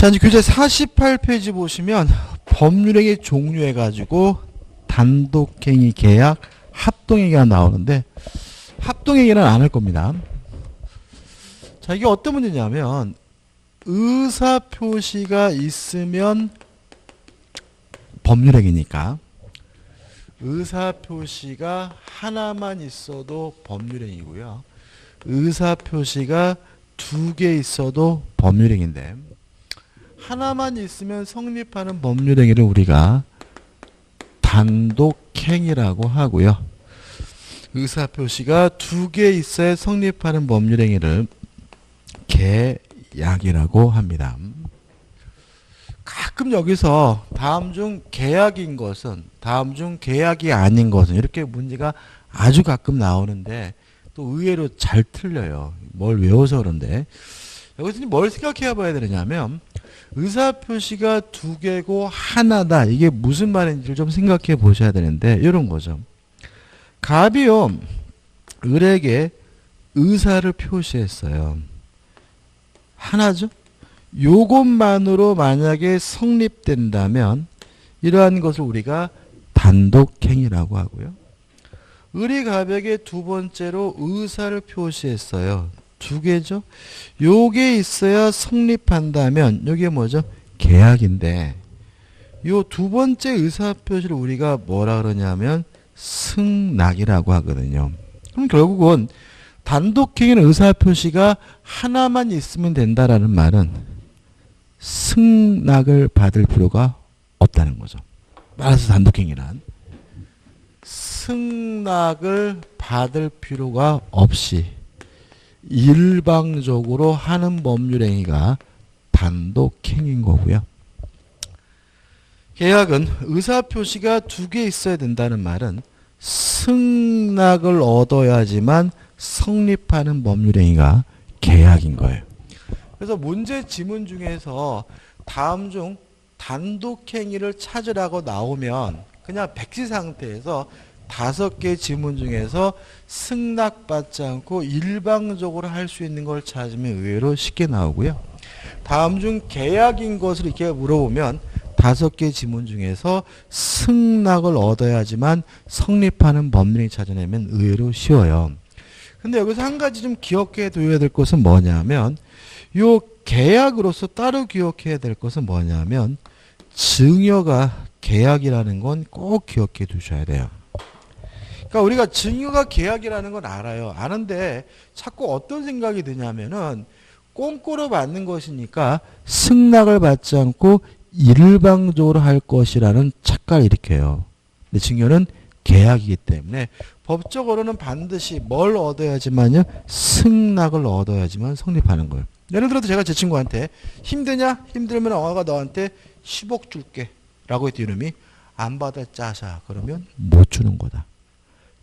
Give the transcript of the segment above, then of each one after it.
자, 이제 교재 48페이지 보시면 법률행위 종류해가지고 단독행위, 계약, 합동행위가 나오는데 합동행위는 안 할 겁니다. 자, 이게 어떤 문제냐면 의사표시가 있으면 법률행위니까 의사표시가 하나만 있어도 법률행위고요. 의사표시가 2개 있어도 법률행위인데 하나만 있으면 성립하는 법률행위를 우리가 단독행위라고 하고요. 의사표시가 2개 있어야 성립하는 법률행위를 계약이라고 합니다. 가끔 여기서 다음 중 계약인 것은, 다음 중 계약이 아닌 것은 이렇게 문제가 아주 가끔 나오는데 또 의외로 잘 틀려요. 뭘 외워서 그런데 여기서 뭘 생각해 봐야 되느냐면 의사표시가 2개고 하나다. 이게 무슨 말인지를 좀 생각해 보셔야 되는데 이런 거죠. 갑이요. 을에게 의사를 표시했어요. 하나죠. 요것만으로 만약에 성립된다면 이러한 것을 우리가 단독행위라고 하고요. 을이 갑에게 2번째로 의사를 표시했어요. 2개죠. 요게 있어야 성립한다면 요게 뭐죠? 계약인데 요 2번째 의사표시를 우리가 뭐라 그러냐면 승낙이라고 하거든요. 그럼 결국은 단독행위는 의사표시가 하나만 있으면 된다라는 말은 승낙을 받을 필요가 없다는 거죠. 말해서 단독행위란 승낙을 받을 필요가 없이 일방적으로 하는 법률행위가 단독행위인 거고요. 계약은 의사표시가 2개 있어야 된다는 말은 승낙을 얻어야지만 성립하는 법률행위가 계약인 거예요. 그래서 문제 지문 중에서 다음 중 단독행위를 찾으라고 나오면 그냥 백지 상태에서 5개 지문 중에서 승낙받지 않고 일방적으로 할 수 있는 걸 찾으면 의외로 쉽게 나오고요. 다음 중 계약인 것을 이렇게 물어보면 5개 지문 중에서 승낙을 얻어야지만 성립하는 법률행위 찾아내면 의외로 쉬워요. 근데 여기서 한 가지 좀 기억해 둬야 될 것은 뭐냐면 요 계약으로서 따로 기억해야 될 것은 뭐냐면 증여가 계약이라는 건 꼭 기억해 두셔야 돼요. 그러니까 우리가 증여가 계약이라는 건 알아요. 아는데 자꾸 어떤 생각이 드냐면은 꼼꼼히 받는 것이니까 승낙을 받지 않고 일방적으로 할 것이라는 착각을 일으켜요. 근데 증여는 계약이기 때문에 법적으로는 반드시 뭘 얻어야지만요? 승낙을 얻어야지만 성립하는 거예요. 예를 들어서 제가 제 친구한테 힘드냐? 힘들면 엄마가 너한테 10억 줄게 라고 했더니 이놈이 안 받아 짜자. 그러면 못 주는 거다.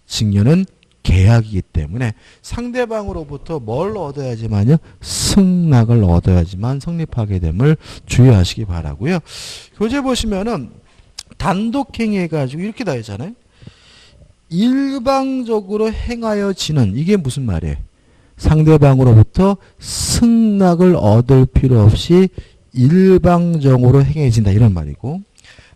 증여는 계약이기 때문에 상대방으로부터 뭘 얻어야지만요? 승낙을 얻어야지만 성립하게 됨을 주의하시기 바라고요. 교재 보시면은 단독행위 해가지고 이렇게 다 했잖아요. 일방적으로 행하여지는 이게 무슨 말이에요? 상대방으로부터 승낙을 얻을 필요 없이 일방적으로 행해진다 이런 말이고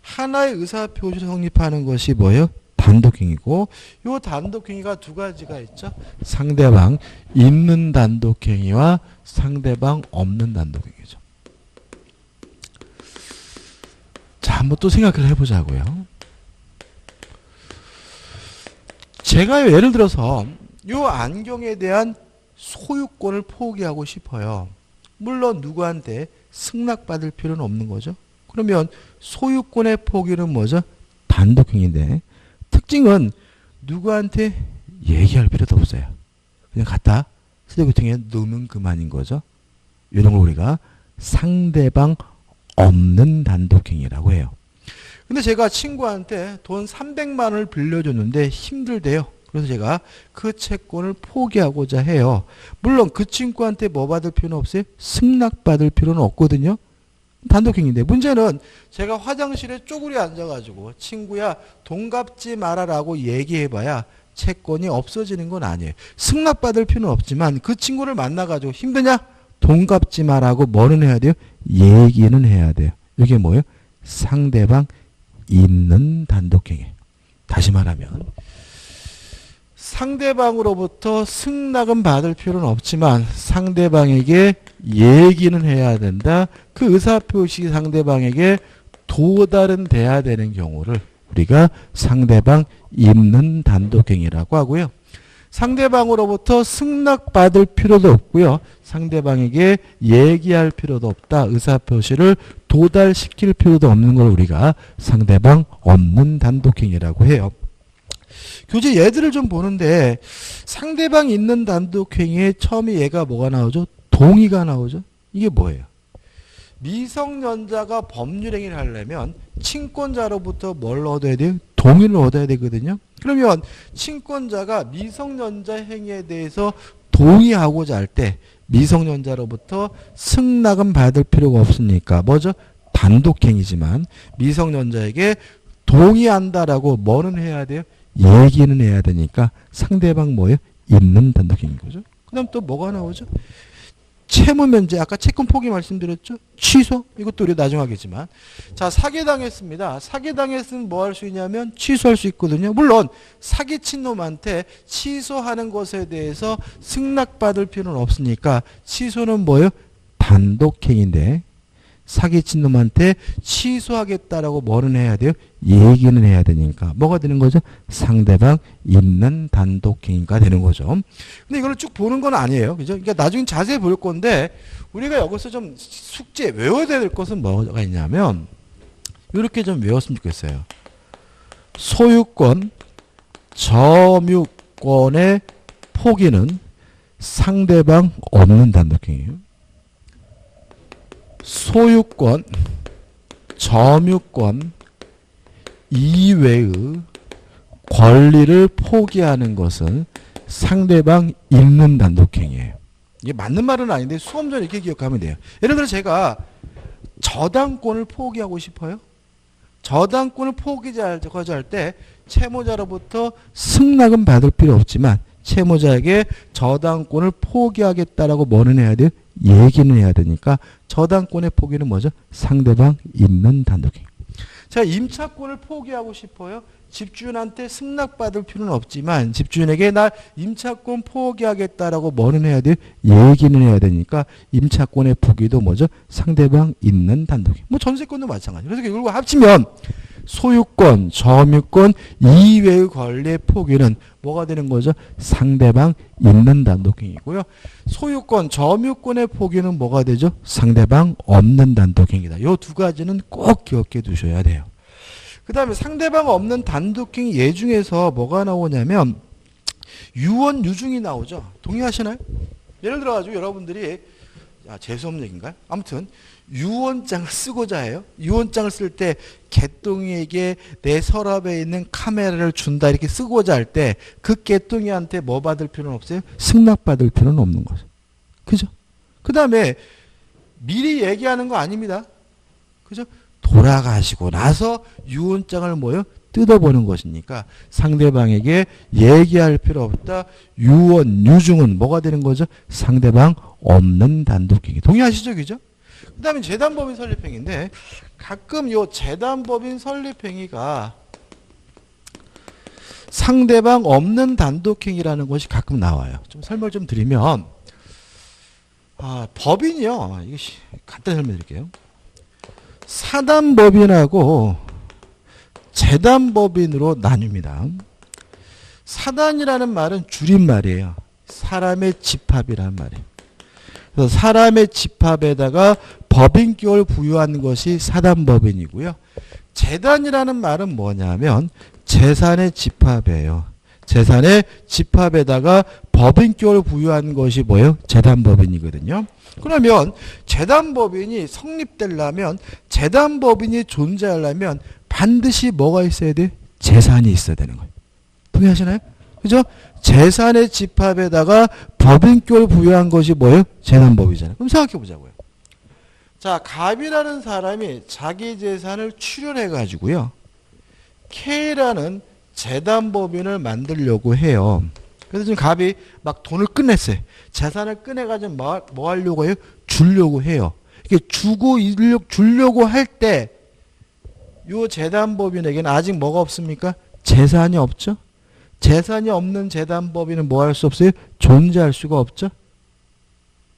하나의 의사표시를 성립하는 것이 뭐예요? 단독행위고 이 단독행위가 2가지가 있죠. 상대방 있는 단독행위와 상대방 없는 단독행위죠. 자, 한번 또 생각을 해보자고요. 제가 예를 들어서 이 안경에 대한 소유권을 포기하고 싶어요. 물론 누구한테 승낙받을 필요는 없는 거죠. 그러면 소유권의 포기는 뭐죠? 단독행위인데 특징은 누구한테 얘기할 필요도 없어요. 그냥 갖다 쓰레기통에 넣으면 그만인 거죠. 이런 걸 우리가 상대방 없는 단독행위라고 해요. 근데 제가 친구한테 돈 300만 원을 빌려줬는데 힘들대요. 그래서 제가 그 채권을 포기하고자 해요. 물론 그 친구한테 뭐 받을 필요는 없어요? 승낙받을 필요는 없거든요. 단독행위인데 문제는 제가 화장실에 쪼그려 앉아가지고 친구야 돈 갚지 마라라고 얘기해봐야 채권이 없어지는 건 아니에요. 승낙받을 필요는 없지만 그 친구를 만나가지고 힘드냐? 돈 갚지 말라고 뭐는 해야 돼요? 얘기는 해야 돼요. 이게 뭐예요? 상대방 있는 단독행위. 다시 말하면 상대방으로부터 승낙은 받을 필요는 없지만 상대방에게 얘기는 해야 된다. 그 의사표시 상대방에게 도달은 돼야 되는 경우를 우리가 상대방 있는 단독행위라고 하고요. 상대방으로부터 승낙받을 필요도 없고요. 상대방에게 얘기할 필요도 없다. 의사표시를 도달시킬 필요도 없는 걸 우리가 상대방 없는 단독행위라고 해요. 교재 예들을 좀 보는데 상대방 있는 단독행위에 처음에 얘가 뭐가 나오죠? 동의가 나오죠. 이게 뭐예요? 미성년자가 법률행위를 하려면 친권자로부터 뭘 얻어야 돼요? 동의를 얻어야 되거든요. 그러면 친권자가 미성년자 행위에 대해서 동의하고자 할 때 미성년자로부터 승낙은 받을 필요가 없으니까 뭐죠? 단독행위지만 미성년자에게 동의한다라고 뭐는 해야 돼요? 얘기는 해야 되니까 상대방 뭐예요? 있는 단독행위인 거죠. 그 다음 또 뭐가 나오죠? 채무 면제, 아까 채권 포기 말씀드렸죠? 취소? 이것도 우리 나중에 하겠지만. 자, 사기당했습니다. 사기당했으면 뭐 할 수 있냐면 취소할 수 있거든요. 물론 사기친 놈한테 취소하는 것에 대해서 승낙받을 필요는 없으니까 취소는 뭐예요? 단독행위인데 사기친 놈한테 취소하겠다라고 뭐는 해야 돼요? 얘기는 해야 되니까 뭐가 되는 거죠? 상대방 있는 단독행위가 되는 거죠. 근데 이걸 쭉 보는 건 아니에요. 그죠? 그러니까 나중에 자세히 볼 건데 우리가 여기서 좀 숙제 외워야 될 것은 뭐가 있냐면 이렇게 좀 외웠으면 좋겠어요. 소유권, 점유권의 포기는 상대방 없는 단독행위예요. 소유권, 점유권 이외의 권리를 포기하는 것은 상대방 있는 단독행위예요. 이게 맞는 말은 아닌데 수험전 이렇게 기억하면 돼요. 예를 들어 제가 저당권을 포기하고 싶어요. 저당권을 포기하고자 할 때 채무자로부터 승낙은 받을 필요 없지만 채무자에게 저당권을 포기하겠다라고 뭐는 해야 돼요? 얘기는 해야 되니까 저당권의 포기는 뭐죠? 상대방 있는 단독행위. 제가 임차권을 포기하고 싶어요. 집주인한테 승낙받을 필요는 없지만 집주인에게 나 임차권 포기하겠다라고 뭐는 해야 돼요? 얘기는 해야 되니까 임차권의 포기도 뭐죠? 상대방 있는 단독행위. 뭐 전세권도 마찬가지. 그래서 이걸 합치면 소유권, 점유권 이외의 권리의 포기는 뭐가 되는 거죠? 상대방 있는 단독행위고요. 소유권, 점유권의 포기는 뭐가 되죠? 상대방 없는 단독행위다. 이 두 가지는 꼭 기억해 두셔야 돼요. 그 다음에 상대방 없는 단독행위 예 중에서 뭐가 나오냐면 유언, 유증이 나오죠. 동의하시나요? 예를 들어가지고 여러분들이 재수없는 얘기인가요? 아무튼 유언장을 쓰고자 해요. 유언장을 쓸 때 개똥이에게 내 서랍에 있는 카메라를 준다 이렇게 쓰고자 할 때 그 개똥이한테 뭐 받을 필요는 없어요? 승낙받을 필요는 없는 거죠. 그죠? 그 다음에 미리 얘기하는 거 아닙니다. 그죠? 돌아가시고 나서 유언장을 뭐요? 뜯어보는 것이니까 상대방에게 얘기할 필요 없다. 유언, 유증은 뭐가 되는 거죠? 상대방 없는 단독행위. 동의하시죠? 그죠? 그 다음에 재단법인 설립행위인데 가끔 요 재단법인 설립행위가 상대방 없는 단독행위라는 것이 가끔 나와요. 좀 설명을 좀 드리면 법인이요. 이게 간단히 설명드릴게요. 사단법인하고 재단법인으로 나뉩니다. 사단이라는 말은 줄임말이에요. 사람의 집합이라는 말이에요. 그래서 사람의 집합에다가 법인격을 부여한 것이 사단법인이고요. 재단이라는 말은 뭐냐면 재산의 집합이에요. 재산의 집합에다가 법인격을 부여한 것이 뭐예요? 재단법인이거든요. 그러면 재단법인이 성립되려면 재단법인이 존재하려면 반드시 뭐가 있어야 돼? 재산이 있어야 되는 거예요. 동의하시나요? 그죠? 재산의 집합에다가 법인격을 부여한 것이 뭐예요? 재단법이잖아요. 그럼 생각해 보자고요. 자, 갑이라는 사람이 자기 재산을 출연해 가지고요. K라는 재단법인을 만들려고 해요. 그래서 지금 갑이 막 돈을 끝냈어요. 재산을 꺼내가지고 뭐 하려고 해요? 주려고 해요. 이게 주려고 할 때, 요 재단법인에게는 아직 뭐가 없습니까? 재산이 없죠? 재산이 없는 재단법인은 뭐 할 수 없어요? 존재할 수가 없죠?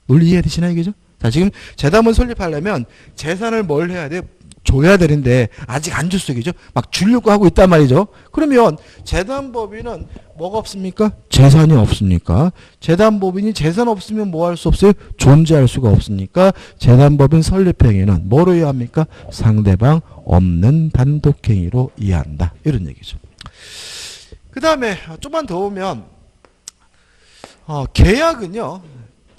논리 이해되시나요, 이게죠? 자, 지금 재단을 설립하려면 재산을 뭘 해야 돼요? 줘야 되는데 아직 안 줬어요, 그죠? 막 주려고 하고 있단 말이죠. 그러면 재단법인은 뭐가 없습니까? 재산이 없습니까? 재단법인이 재산 없으면 뭐 할 수 없어요? 존재할 수가 없으니까 재단법인 설립행위는 뭐로 이해합니까? 상대방 없는 단독행위로 이해한다. 이런 얘기죠. 그 다음에 좀만 더 보면 계약은요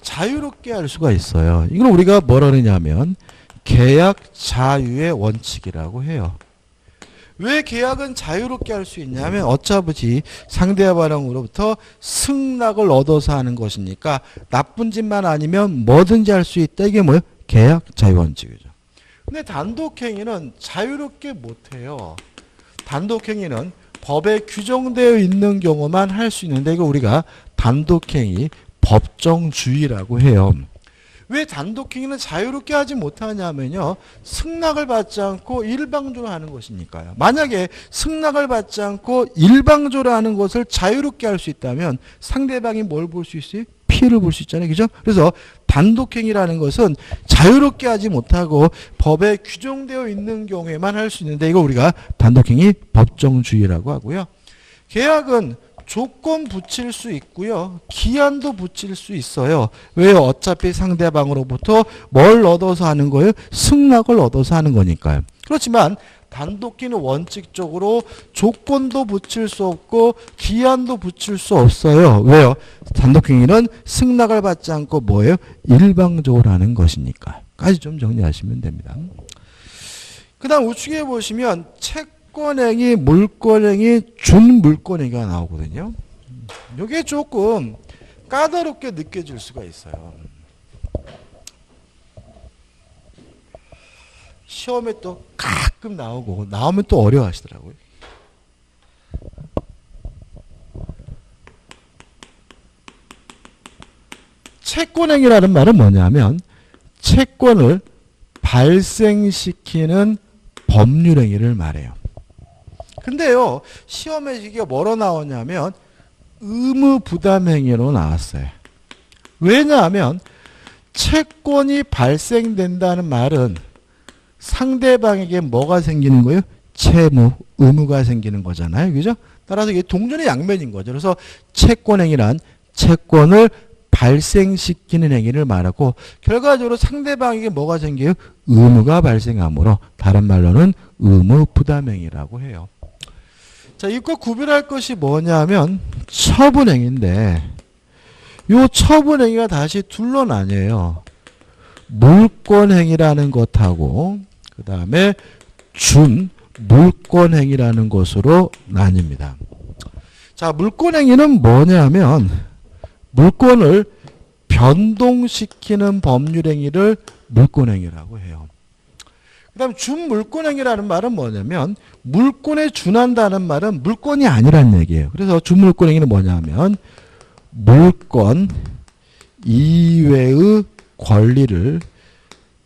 자유롭게 할 수가 있어요. 이걸 우리가 뭐라 그러냐면 계약 자유의 원칙이라고 해요. 왜 계약은 자유롭게 할 수 있냐면 어차피 상대방으로부터 승낙을 얻어서 하는 것이니까 나쁜 짓만 아니면 뭐든지 할 수 있다. 이게 뭐예요? 계약 자유 원칙이죠. 근데 단독행위는 자유롭게 못해요. 단독행위는 법에 규정되어 있는 경우만 할 수 있는데 이거 우리가 단독행위 법정주의라고 해요. 왜 단독행위는 자유롭게 하지 못하냐면요. 승낙을 받지 않고 일방적으로 하는 것이니까요. 만약에 승낙을 받지 않고 일방적으로 하는 것을 자유롭게 할 수 있다면 상대방이 뭘 볼 수 있어요? 피해를 볼 수 있잖아요. 그죠? 그래서 단독행위라는 것은 자유롭게 하지 못하고 법에 규정되어 있는 경우에만 할 수 있는데 이거 우리가 단독행위 법정주의라고 하고요. 계약은 조건 붙일 수 있고요. 기한도 붙일 수 있어요. 왜요? 어차피 상대방으로부터 뭘 얻어서 하는 거예요? 승낙을 얻어서 하는 거니까요. 그렇지만 단독행위는 원칙적으로 조건도 붙일 수 없고 기한도 붙일 수 없어요. 왜요? 단독행위는 승낙을 받지 않고 뭐예요? 일방적으로 하는 것이니까. 까지 좀 정리하시면 됩니다. 그 다음 우측에 보시면 채권행위, 물권행위, 준물권행위가 나오거든요. 이게 조금 까다롭게 느껴질 수가 있어요. 시험에 또 가끔 나오고 나오면 또 어려워하시더라고요. 채권행위라는 말은 뭐냐면 채권을 발생시키는 법률행위를 말해요. 근데요, 시험에 이게 뭐로 나오냐면 의무부담행위로 나왔어요. 왜냐하면 채권이 발생된다는 말은 상대방에게 뭐가 생기는 거예요? 채무, 의무가 생기는 거잖아요. 그죠? 따라서 이게 동전의 양면인 거죠. 그래서 채권행위란 채권을 발생시키는 행위를 말하고 결과적으로 상대방에게 뭐가 생겨요? 의무가 발생하므로 다른 말로는 의무부담행위라고 해요. 자, 이것과 구별할 것이 뭐냐면 처분행위인데 이 처분행위가 다시 둘로 나뉘어요. 물권행위라는 것하고 그 다음에 준물권행위라는 것으로 나뉩니다. 자, 물권행위는 뭐냐면 물권을 변동시키는 법률행위를 물권행위라고 해요. 그 다음 준물권행위라는 말은 뭐냐면 물권에 준한다는 말은 물권이 아니란 얘기예요. 그래서 준물권행위는 뭐냐면 물권 이외의 권리를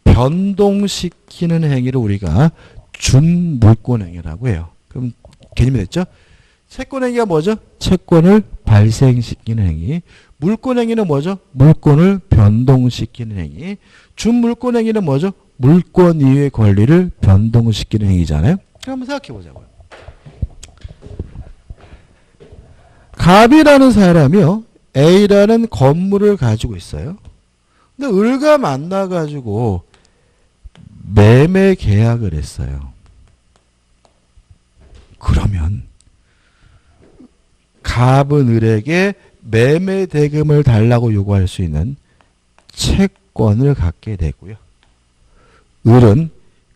변동시키는 행위를 우리가 준물권행위라고 해요. 그럼 개념이 됐죠? 채권행위가 뭐죠? 채권을 발생시키는 행위. 물권행위는 뭐죠? 물권을 변동시키는 행위. 준물권행위는 뭐죠? 물권 이외의 권리를 변동시키는 행위잖아요. 한번 생각해 보자고요. 갑이라는 사람이요. A라는 건물을 가지고 있어요. 근데 을과 만나가지고 매매 계약을 했어요. 그러면 갑은 을에게 매매 대금을 달라고 요구할 수 있는 채권을 갖게 되고요. 을은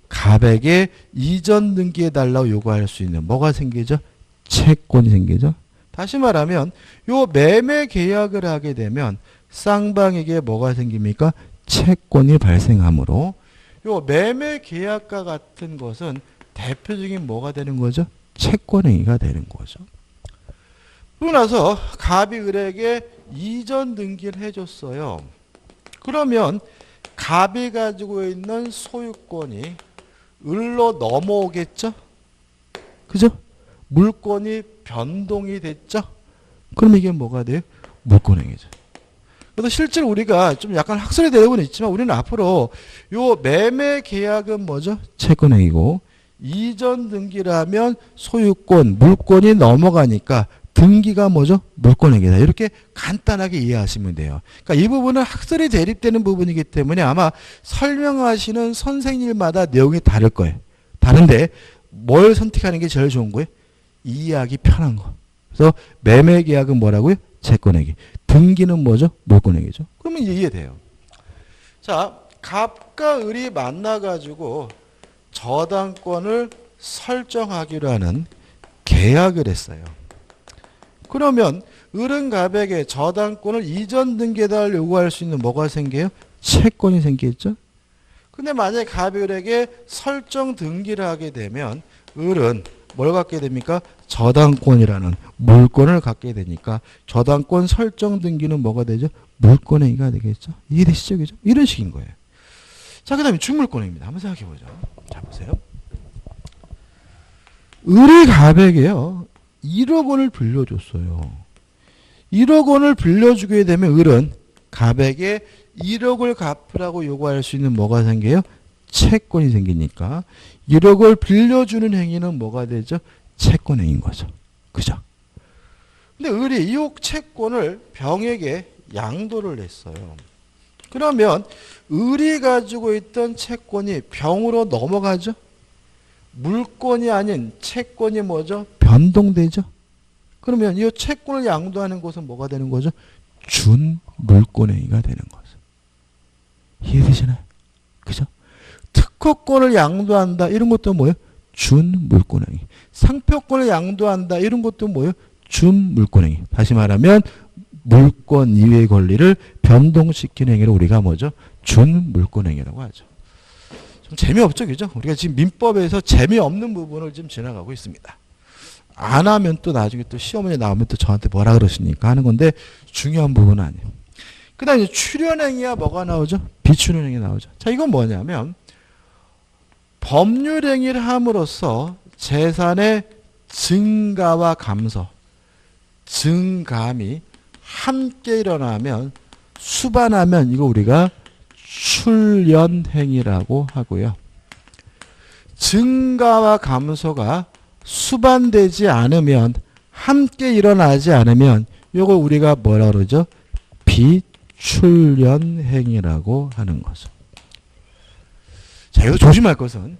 갑에게 이전 등기해 달라고 요구할 수 있는 뭐가 생기죠? 채권이 생기죠. 다시 말하면 요 매매 계약을 하게 되면 쌍방에게 뭐가 생깁니까? 채권이 발생하므로 요 매매 계약과 같은 것은 대표적인 뭐가 되는 거죠? 채권행위가 되는 거죠. 그러고 나서 갑이 을에게 이전 등기를 해줬어요. 그러면 갑이 가지고 있는 소유권이 을로 넘어오겠죠? 그죠? 물권이 변동이 됐죠? 그럼 이게 뭐가 돼요? 물권행위죠. 그래서 실제로 우리가 좀 약간 학설이 되고는 있지만 우리는 앞으로 요 매매 계약은 뭐죠? 채권행위고 이전 등기라면 소유권, 물권이 넘어가니까 등기가 뭐죠? 물권행위다. 이렇게 간단하게 이해하시면 돼요. 그러니까 이 부분은 학설이 대립되는 부분이기 때문에 아마 설명하시는 선생님마다 내용이 다를 거예요. 다른데 뭘 선택하는 게 제일 좋은 거예요? 이해하기 편한 거. 그래서 매매 계약은 뭐라고요? 채권행위. 등기는 뭐죠? 물권행위죠. 그러면 이제 이해돼요. 자, 갑과 을이 만나가지고 저당권을 설정하기로 하는 계약을 했어요. 그러면 을은 갑에게 저당권을 이전 등기에다 요구할 수 있는 뭐가 생겨요? 채권이 생기겠죠? 근데 만약에 갑이 을에게 설정 등기를 하게 되면 을은 뭘 갖게 됩니까? 저당권이라는 물권을 갖게 되니까 저당권 설정 등기는 뭐가 되죠? 물권행위가 되겠죠? 이해되시죠? 그죠? 이런 식인 거예요. 자, 그 다음에 중물권행위입니다. 한번 생각해 보죠. 자, 보세요. 을이 갑에게요 1억 원을 빌려줬어요. 1억 원을 빌려주게 되면 을은 갑에게 1억을 갚으라고 요구할 수 있는 뭐가 생겨요? 채권이 생기니까 1억을 빌려주는 행위는 뭐가 되죠? 채권행위인 거죠. 그죠? 근데 을이 이 채권을 병에게 양도를 했어요. 그러면 을이 가지고 있던 채권이 병으로 넘어가죠? 물권이 아닌 채권이 뭐죠? 변동되죠? 그러면 이 채권을 양도하는 것은 뭐가 되는 거죠? 준물권행위가 되는 거죠. 이해되시나요? 그죠? 특허권을 양도한다. 이런 것도 뭐예요? 준물권행위. 상표권을 양도한다. 이런 것도 뭐예요? 준물권행위. 다시 말하면 물권 이외의 권리를 변동시키는 행위를 우리가 뭐죠? 준물권행위라고 하죠. 좀 재미없죠, 그죠? 우리가 지금 민법에서 재미없는 부분을 지금 지나가고 있습니다. 안 하면 또 나중에 또 시어머니 나오면 또 저한테 뭐라 그러십니까 하는 건데 중요한 부분은 아니에요. 그 다음에 출연행위야 뭐가 나오죠? 비출연행위 나오죠. 자, 이건 뭐냐면 법률행위를 함으로써 재산의 증가와 감소, 증감이 함께 일어나면 수반하면 이거 우리가 출연행위라고 하고요. 증가와 감소가 수반되지 않으면 함께 일어나지 않으면 이걸 우리가 뭐라 그러죠? 비출연행위라고 하는 거죠. 자, 여기서 조심할 것은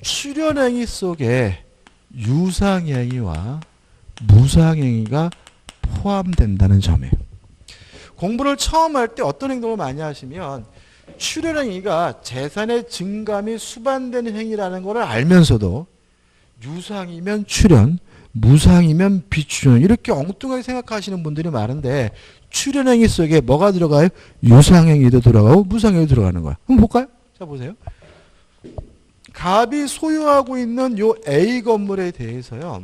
출연행위 속에 유상행위와 무상행위가 포함된다는 점이에요. 공부를 처음 할 때 어떤 행동을 많이 하시면 출연행위가 재산의 증감이 수반되는 행위라는 것을 알면서도 유상이면 출연, 무상이면 비출연 이렇게 엉뚱하게 생각하시는 분들이 많은데 출연행위 속에 뭐가 들어가요? 유상행위도 들어가고 무상행위도 들어가는 거야. 한번 볼까요? 자, 보세요. 갑이 소유하고 있는 요 A 건물에 대해서요.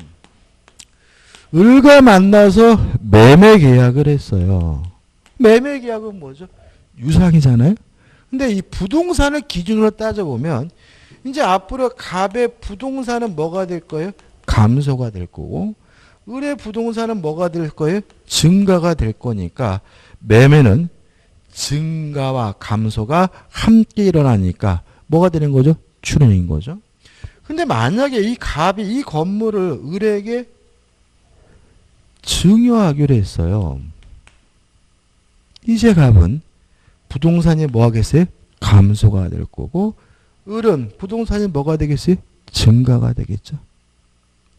을과 만나서 매매 계약을 했어요. 매매 계약은 뭐죠? 유상이잖아요. 근데 이 부동산을 기준으로 따져보면 이제 앞으로 갑의 부동산은 뭐가 될 거예요? 감소가 될 거고 을의 부동산은 뭐가 될 거예요? 증가가 될 거니까 매매는 증가와 감소가 함께 일어나니까 뭐가 되는 거죠? 출연인 거죠. 근데 만약에 이 갑이 이 건물을 을에게 증여하기로 했어요. 이제 갑은 부동산이 뭐 하겠어요? 감소가 될 거고 을은 부동산이 뭐가 되겠어요? 증가가 되겠죠.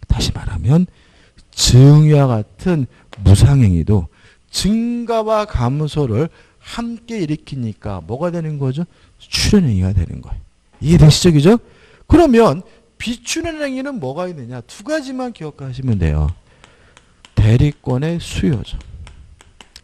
다시 말하면 증여와 같은 무상행위도 증가와 감소를 함께 일으키니까 뭐가 되는 거죠? 출연행위가 되는 거예요. 이해되시죠? 그죠? 그러면 비출연행위는 뭐가 있느냐? 두 가지만 기억하시면 돼요. 대리권의 수요죠.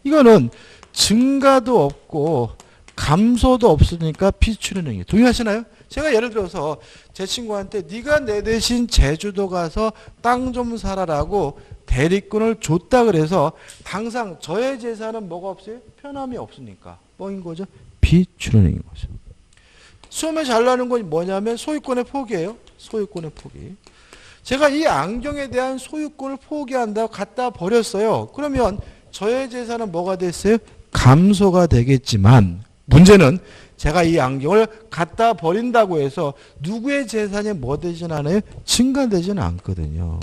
이거는 증가도 없고 감소도 없으니까 비출연행위. 동의하시나요? 제가 예를 들어서 제 친구한테 네가 내 대신 제주도 가서 땅 좀 사라라고 대리권을 줬다 그래서 당장 저의 재산은 뭐가 없어요? 편함이 없으니까 뻥인 거죠. 비출연행인 거죠. 시험에 잘 나는 건 뭐냐면 소유권의 포기예요. 소유권의 포기. 제가 이 안경에 대한 소유권을 포기한다고 갖다 버렸어요. 그러면 저의 재산은 뭐가 됐어요? 감소가 되겠지만 문제는 제가 이 안경을 갖다 버린다고 해서 누구의 재산이 뭐 되진 않아요? 증가되지는 않거든요.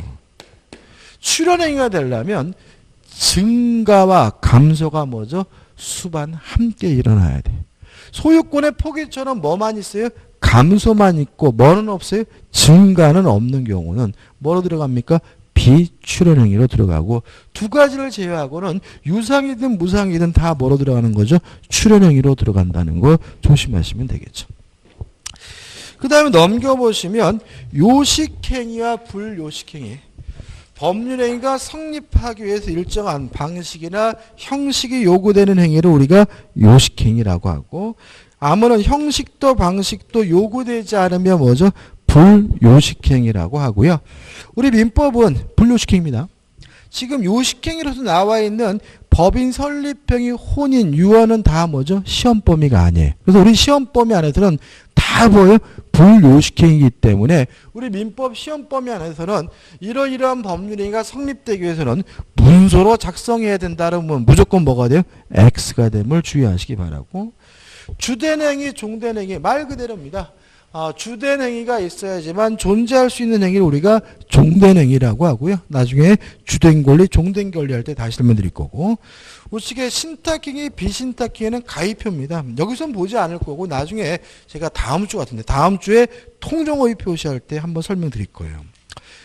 출연행위가 되려면 증가와 감소가 뭐죠? 수반 함께 일어나야 돼. 소유권의 포기처럼 뭐만 있어요? 감소만 있고 뭐는 없어요? 증가는 없는 경우는 뭐로 들어갑니까? 비출연행위로 들어가고 두 가지를 제외하고는 유상이든 무상이든 다 뭐로 들어가는 거죠? 출연행위로 들어간다는 거 조심하시면 되겠죠. 그 다음에 넘겨보시면 요식행위와 불요식행위. 법률행위가 성립하기 위해서 일정한 방식이나 형식이 요구되는 행위를 우리가 요식행위라고 하고 아무런 형식도 방식도 요구되지 않으면 뭐죠? 불요식행위라고 하고요. 우리 민법은 불요식행위입니다. 지금 요식행위로서 나와 있는 법인 설립행위, 혼인, 유언은 다 뭐죠? 시험 범위가 아니에요. 그래서 우리 시험 범위 안에서는 다 뭐예요? 불요식행위이기 때문에 우리 민법 시험 범위 안에서는 이러이러한 법률행위가 성립되기 위해서는 문서로 작성해야 된다면 무조건 뭐가 돼요? X가 됨을 주의하시기 바라고. 주된 행위, 종된 행위 말 그대로입니다. 주된 행위가 있어야지만 존재할 수 있는 행위를 우리가 종된 행위라고 하고요. 나중에 주된 권리, 종된 권리 할 때 다시 설명드릴 거고. 우측에 신탁행위, 비신탁행위는 가입표입니다. 여기서는 보지 않을 거고 나중에 제가 다음 주 같은데 다음 주에 통정호의 표시할 때 한번 설명드릴 거예요.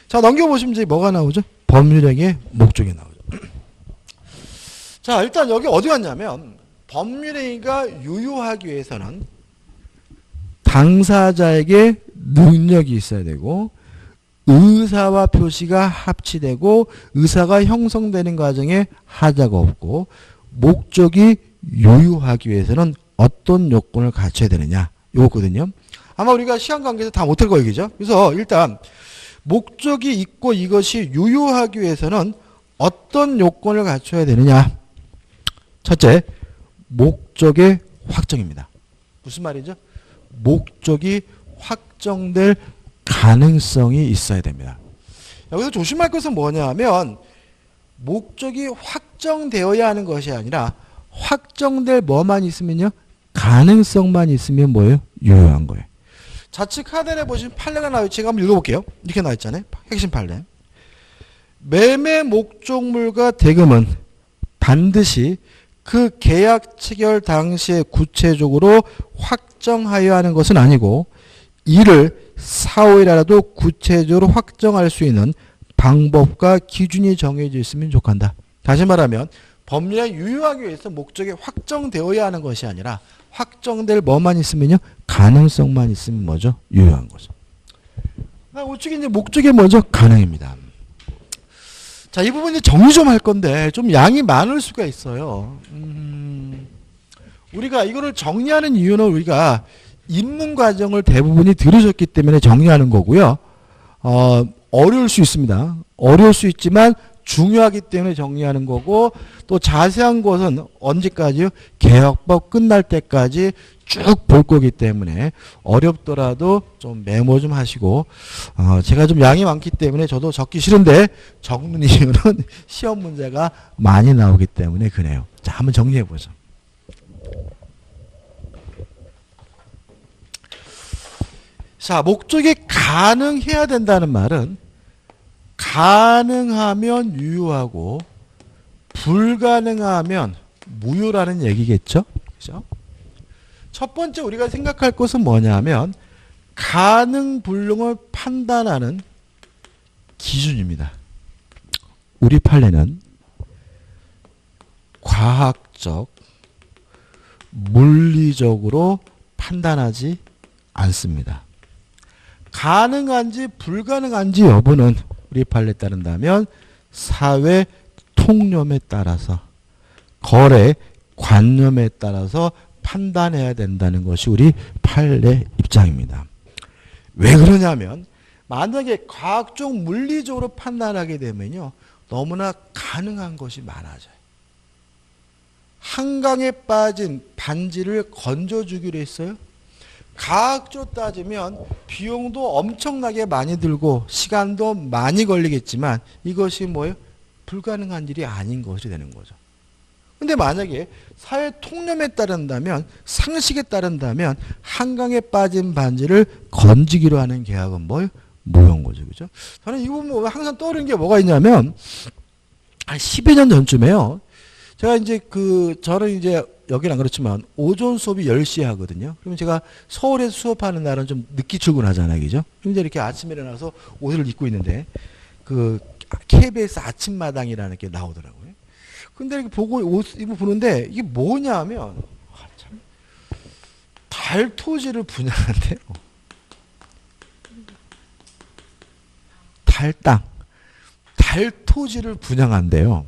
자, 넘겨보시면 이제 뭐가 나오죠? 법률행위의 목적이 나오죠. 자, 일단 여기 어디 갔냐면 법률행위가 유효하기 위해서는 당사자에게 능력이 있어야 되고 의사와 표시가 합치되고 의사가 형성되는 과정에 하자가 없고 목적이 유효하기 위해서는 어떤 요건을 갖춰야 되느냐 이거거든요. 아마 우리가 시간 관계에서 다 못할 거예요. 그죠? 그래서 일단 목적이 있고 이것이 유효하기 위해서는 어떤 요건을 갖춰야 되느냐. 첫째, 목적의 확정입니다. 무슨 말이죠? 목적이 확정될 가능성이 있어야 됩니다. 여기서 조심할 것은 뭐냐면 목적이 확정되어야 하는 것이 아니라 확정될 뭐만 있으면요? 가능성만 있으면 뭐예요? 유효한 거예요. 좌측 하단에 보시면 판례가 나와요. 제가 한번 읽어볼게요. 이렇게 나와 있잖아요. 핵심 판례. 매매 목적물과 대금은 반드시 그 계약 체결 당시에 구체적으로 확정하여야 하는 것은 아니고 이를 사후에라도 구체적으로 확정할 수 있는 방법과 기준이 정해져 있으면 좋겠다. 다시 말하면 법률에 유효하기 위해서 목적이 확정되어야 하는 것이 아니라 확정될 뭐만 있으면요? 가능성만 있으면 뭐죠? 유효한 거죠. 우측에 이제 목적이 뭐죠? 가능입니다. 자, 이 부분 이제 정리 좀 할 건데 좀 양이 많을 수가 있어요. 우리가 이거를 정리하는 이유는 우리가 입문 과정을 대부분이 들으셨기 때문에 정리하는 거고요. 어려울 수 있습니다. 어려울 수 있지만 중요하기 때문에 정리하는 거고 또 자세한 것은 언제까지요? 개혁법 끝날 때까지 쭉 볼 거기 때문에 어렵더라도 좀 메모 좀 하시고 제가 좀 양이 많기 때문에 저도 적기 싫은데 적는 이유는 시험 문제가 많이 나오기 때문에 그래요. 자, 한번 정리해 보죠. 자, 목적이 가능해야 된다는 말은 가능하면 유효하고 불가능하면 무효라는 얘기겠죠? 그죠? 첫 번째 우리가 생각할 것은 뭐냐면 가능 불능을 판단하는 기준입니다. 우리 판례는 과학적, 물리적으로 판단하지 않습니다. 가능한지 불가능한지 여부는 우리 판례에 따른다면 사회 통념에 따라서 거래 관념에 따라서 판단해야 된다는 것이 우리 판례 입장입니다. 왜 그러냐면 만약에 과학적 물리적으로 판단하게 되면요 너무나 가능한 것이 많아져요. 한강에 빠진 반지를 건져주기로 했어요. 과학적으로 따지면 비용도 엄청나게 많이 들고 시간도 많이 걸리겠지만 이것이 뭐예요? 불가능한 일이 아닌 것이 되는 거죠. 근데 만약에 사회 통념에 따른다면, 상식에 따른다면 한강에 빠진 반지를 건지기로 하는 계약은 뭐예요? 무효인 거죠. 그죠? 저는 이 부분 항상 떠오르는 게 뭐가 있냐면, 한 10여 년 전쯤에요. 제가 이제 저는 이제 여기는 안 그렇지만 오전 수업이 10시에 하거든요. 그러면 제가 서울에서 수업하는 날은 좀 늦게 출근하잖아요. 그죠? 그럼 이제 이렇게 아침에 일어나서 옷을 입고 있는데, KBS 아침마당이라는 게 나오더라고요. 근데 이렇게 보고 옷 입고 보는데 이게 뭐냐 하면, 참, 달토지를 분양한대요. 달토지를 분양한대요.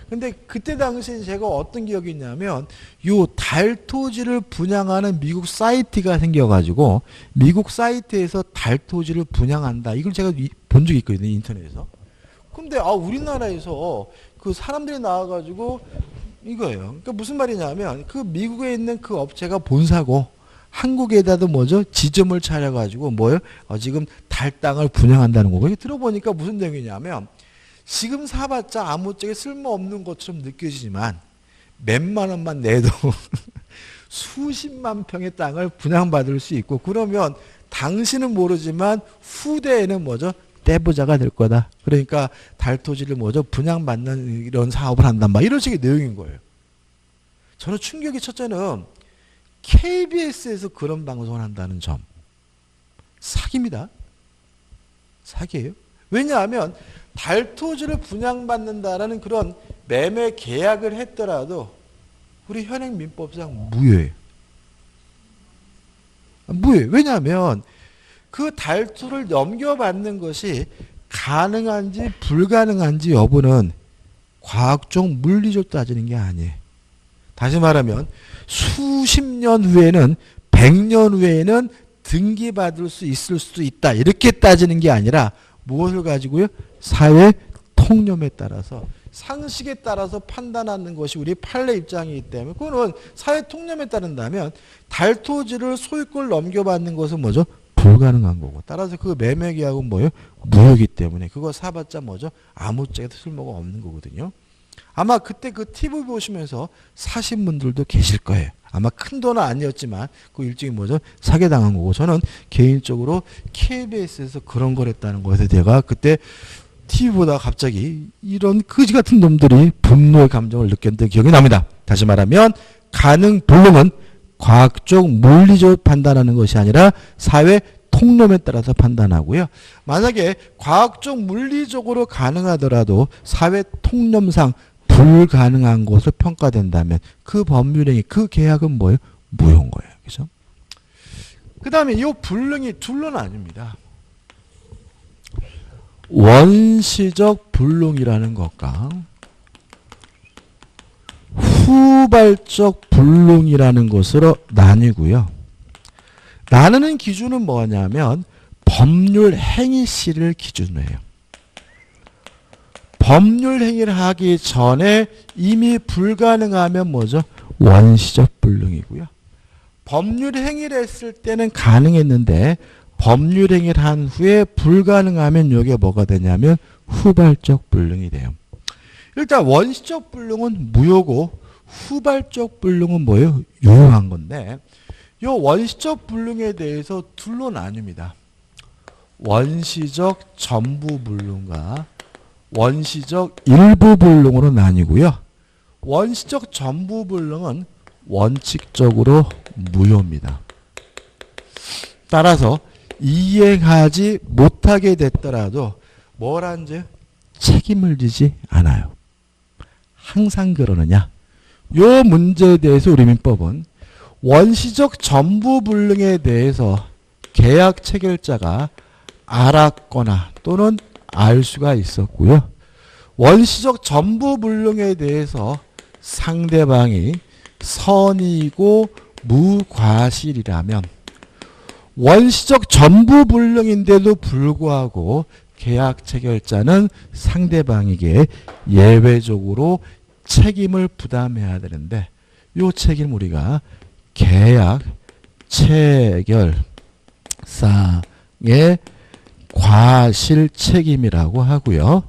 근데 그때 당시에 제가 어떤 기억이 있냐면 요 달토지를 분양하는 미국 사이트가 생겨가지고 미국 사이트에서 달토지를 분양한다. 이걸 제가 본 적이 있거든요. 인터넷에서. 근데 우리나라에서 그 사람들이 나와가지고 이거예요. 그러니까 무슨 말이냐면 그 미국에 있는 그 업체가 본사고 한국에다도 뭐죠? 지점을 차려가지고 뭐예요? 지금 달 땅을 분양한다는 거고. 이게 들어보니까 무슨 내용이냐면 지금 사봤자 아무짝에 쓸모없는 것처럼 느껴지지만 몇만 원만 내도 수십만 평의 땅을 분양받을 수 있고 그러면 당신은 모르지만 후대에는 뭐죠? 떼부자가 될 거다. 그러니까 달토지를 뭐죠? 분양받는 이런 사업을 한다. 막 이런 식의 내용인 거예요. 저는 충격의 첫째는 KBS에서 그런 방송을 한다는 점. 사기입니다. 사기예요. 왜냐하면 달토지를 분양받는다라는 그런 매매 계약을 했더라도 우리 현행 민법상 무효예요. 무효예요. 왜냐하면 그 달토를 넘겨받는 것이 가능한지 불가능한지 여부는 과학적 물리적으로 따지는 게 아니에요. 다시 말하면 수십 년 후에는 100년 후에는 등기받을 수 있을 수도 있다. 이렇게 따지는 게 아니라 무엇을 가지고요? 사회 통념에 따라서 상식에 따라서 판단하는 것이 우리 판례 입장이기 때문에 그거는 사회 통념에 따른다면 달토지를 소유권을 넘겨받는 것은 뭐죠? 불가능한 거고 따라서 그 매매 계약은 뭐예요? 무효이기 때문에 그거 사봤자 뭐죠? 아무짝에도 쓸모가 없는 거거든요. 아마 그때 그 TV 보시면서 사신 분들도 계실 거예요. 아마 큰 돈은 아니었지만 그 일종의 뭐죠? 사기당한 거고 저는 개인적으로 KBS에서 그런 걸 했다는 거에서 제가 그때 TV 보다가 갑자기 이런 거지 같은 놈들이 분노의 감정을 느꼈던 기억이 납니다. 다시 말하면 가능 불능은 과학적 물리적 판단하는 것이 아니라 사회 통념에 따라서 판단하고요. 만약에 과학적 물리적으로 가능하더라도 사회 통념상 불가능한 것으로 평가된다면 그 법률행위, 그 계약은 뭐예요? 무효인 거예요. 그죠? 그 다음에 이 불능이 둘은 아닙니다. 원시적 불능이라는 것과 후발적 불능이라는 것으로 나뉘고요. 나누는 기준은 뭐냐면 법률 행위시를 기준으로 해요. 법률 행위를 하기 전에 이미 불가능하면 뭐죠? 원시적 불능이고요. 법률 행위를 했을 때는 가능했는데 법률 행위를 한 후에 불가능하면 이게 뭐가 되냐면 후발적 불능이 돼요. 일단 원시적 불능은 무효고 후발적 불능은 뭐예요? 유효한 건데 이 원시적 불능에 대해서 둘로 나뉩니다. 원시적 전부 불능과 원시적 일부 불능으로 나뉘고요. 원시적 전부 불능은 원칙적으로 무효입니다. 따라서 이행하지 못하게 됐더라도 뭘 한지 책임을 지지 않아요. 항상 그러느냐? 요 문제에 대해서 우리 민법은 원시적 전부 불능에 대해서 계약 체결자가 알았거나 또는 알 수가 있었고요. 원시적 전부 불능에 대해서 상대방이 선의고 무과실이라면 원시적 전부 불능인데도 불구하고 계약 체결자는 상대방에게 예외적으로 책임을 부담해야 되는데 이 책임 우리가 계약 체결상의 과실 책임이라고 하고요.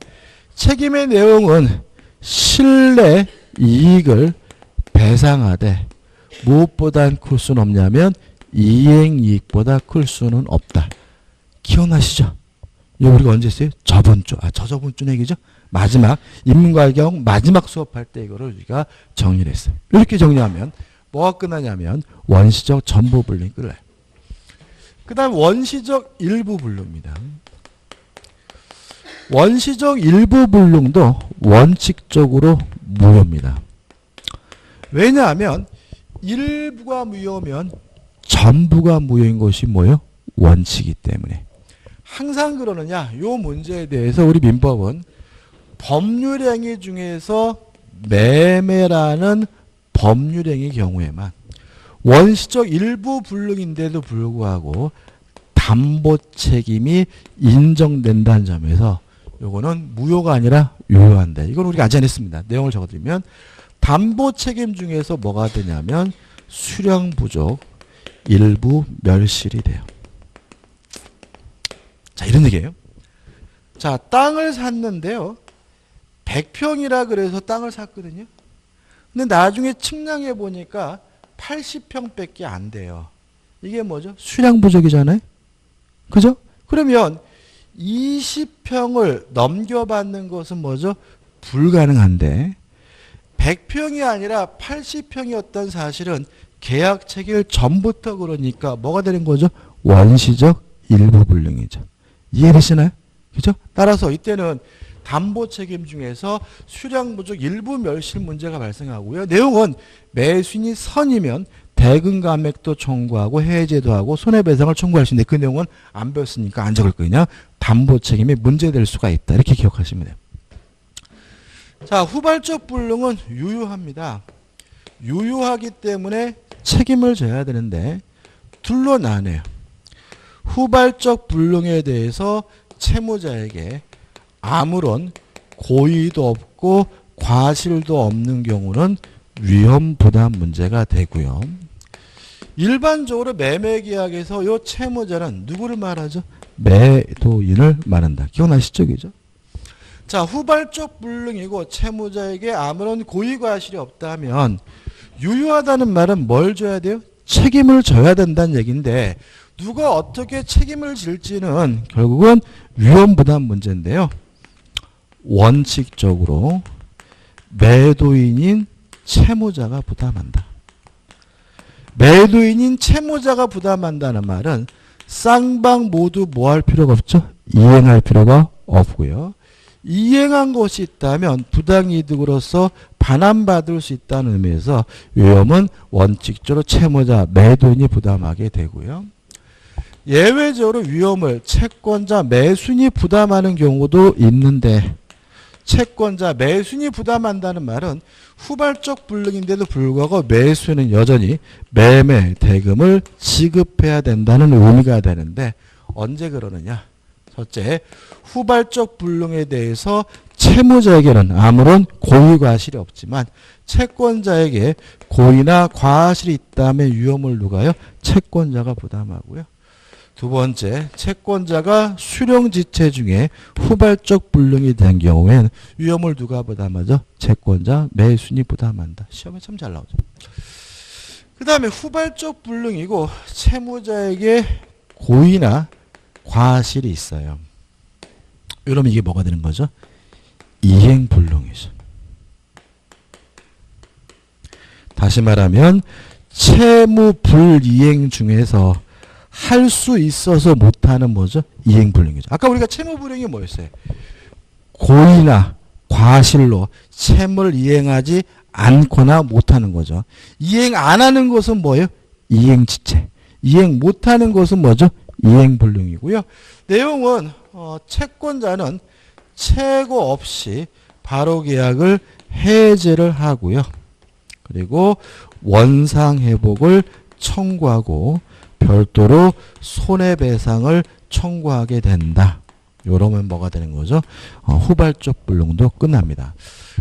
책임의 내용은 실내 이익을 배상하되 무엇보단 클 수는 없냐면 이행이익보다 클 수는 없다. 기억나시죠? 이거 우리가 언제 했어요? 저번 주. 저저번 주 얘기죠? 마지막 인문과경 마지막 수업할 때 이거를 우리가 정리를 했어요. 이렇게 정리하면 뭐가 끝나냐면 원시적 전부 불능이 끝나요. 그 다음 원시적 일부 불능입니다. 원시적 일부 불능도 원칙적으로 무효입니다. 왜냐하면 일부가 무효면 전부가 무효인 것이 뭐예요? 원칙이기 때문에. 항상 그러느냐? 이 문제에 대해서 우리 민법은 법률행위 중에서 매매라는 법률행위 경우에만 원시적 일부 불능인데도 불구하고 담보 책임이 인정된다는 점에서 요거는 무효가 아니라 유효한데 이건 우리가 아직 안 했습니다. 내용을 적어드리면 담보 책임 중에서 뭐가 되냐면 수령 부족 일부 멸실이 돼요. 자, 이런 얘기예요. 자, 땅을 샀는데요. 100평이라 그래서 땅을 샀거든요. 근데 나중에 측량해 보니까 80평밖에 안 돼요. 이게 뭐죠? 수량 부족이잖아요. 그죠? 그러면 20평을 넘겨받는 것은 뭐죠? 불가능한데 100평이 아니라 80평이었던 사실은 계약 체결 전부터 그러니까 뭐가 되는 거죠? 원시적 일부 불능이죠. 이해되시나요? 그죠? 따라서 이때는 담보 책임 중에서 수량 부족 일부 멸실 문제가 발생하고요. 내용은 매수인이 선이면 대금 감액도 청구하고 해제도 하고 손해배상을 청구할 수 있는데 그 내용은 안 배웠으니까 안 적을 거냐. 담보 책임이 문제될 수가 있다. 이렇게 기억하시면 돼요. 자, 후발적 불능은 유효합니다. 유효하기 때문에 책임을 져야 되는데 둘로 나뉘어요. 후발적 불능에 대해서 채무자에게 아무런 고의도 없고 과실도 없는 경우는 위험 부담 문제가 되고요. 일반적으로 매매계약에서 이 채무자는 누구를 말하죠? 매도인을 말한다. 기억나시죠? 그죠? 자, 후발적 불능이고 채무자에게 아무런 고의 과실이 없다면 유효하다는 말은 뭘 줘야 돼요? 책임을 져야 된다는 얘기인데 누가 어떻게 책임을 질지는 결국은 위험 부담 문제인데요. 원칙적으로 매도인인 채무자가 부담한다. 매도인인 채무자가 부담한다는 말은 쌍방 모두 뭐 할 필요가 없죠? 이행할 필요가 없고요. 이행한 것이 있다면 부당이득으로서 반환받을 수 있다는 의미에서 위험은 원칙적으로 채무자, 매도인이 부담하게 되고요. 예외적으로 위험을 채권자, 매수인이 부담하는 경우도 있는데 채권자, 매수인이 부담한다는 말은 후발적 불능인데도 불구하고 매수인은 여전히 매매 대금을 지급해야 된다는 의미가 되는데 언제 그러느냐? 첫째, 후발적 불능에 대해서 채무자에게는 아무런 고의 과실이 없지만 채권자에게 고의나 과실이 있다면 위험을 누가요? 채권자가 부담하고요. 두 번째, 채권자가 수령지체 중에 후발적 불능이 된 경우에는 위험을 누가 부담하죠? 채권자, 매수인이 부담한다. 시험에 참 잘 나오죠. 그 다음에 후발적 불능이고 채무자에게 고의나 과실이 있어요. 이러면 이게 뭐가 되는 거죠? 이행불능이죠. 다시 말하면 채무 불이행 중에서 할 수 있어서 못하는 뭐죠? 이행불능이죠. 아까 우리가 채무불이행이 뭐였어요? 고의나 과실로 채무를 이행하지 않거나 못하는 거죠. 이행 안 하는 것은 뭐예요? 이행지체. 이행 못하는 것은 뭐죠? 이행불능이고요. 내용은 채권자는 채고 없이 바로 계약을 해제를 하고요. 그리고 원상회복을 청구하고 별도로 손해배상을 청구하게 된다. 요러면 뭐가 되는 거죠? 후발적 불능도 끝납니다.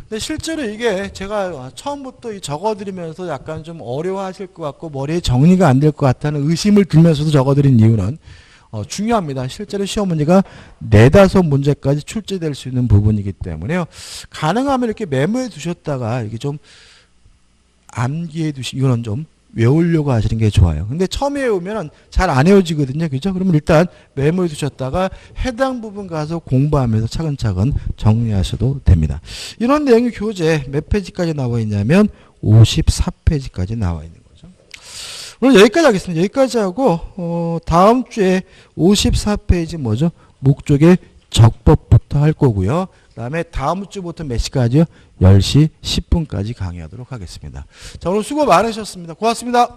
근데 실제로 이게 제가 처음부터 적어드리면서 약간 좀 어려워하실 것 같고 머리에 정리가 안 될 것 같다는 의심을 들면서도 적어드린 이유는 중요합니다. 실제로 시험 문제가 4-5 문제까지 출제될 수 있는 부분이기 때문에요. 가능하면 이렇게 메모해 두셨다가 이게 좀 암기해 이거는 좀 외우려고 하시는 게 좋아요. 근데 처음 외우면 잘 안 외워지거든요. 그죠? 그러면 일단 메모해 두셨다가 해당 부분 가서 공부하면서 차근차근 정리하셔도 됩니다. 이런 내용이 교재 몇 페이지까지 나와 있냐면 54페이지까지 나와 있는 거죠. 오늘 여기까지 하겠습니다. 여기까지 하고 다음 주에 54페이지 뭐죠? 목적의 적법부터 할 거고요. 그 다음에 다음 주부터 몇 시까지요? 10시 10분까지 강의하도록 하겠습니다. 자, 오늘 수고 많으셨습니다. 고맙습니다.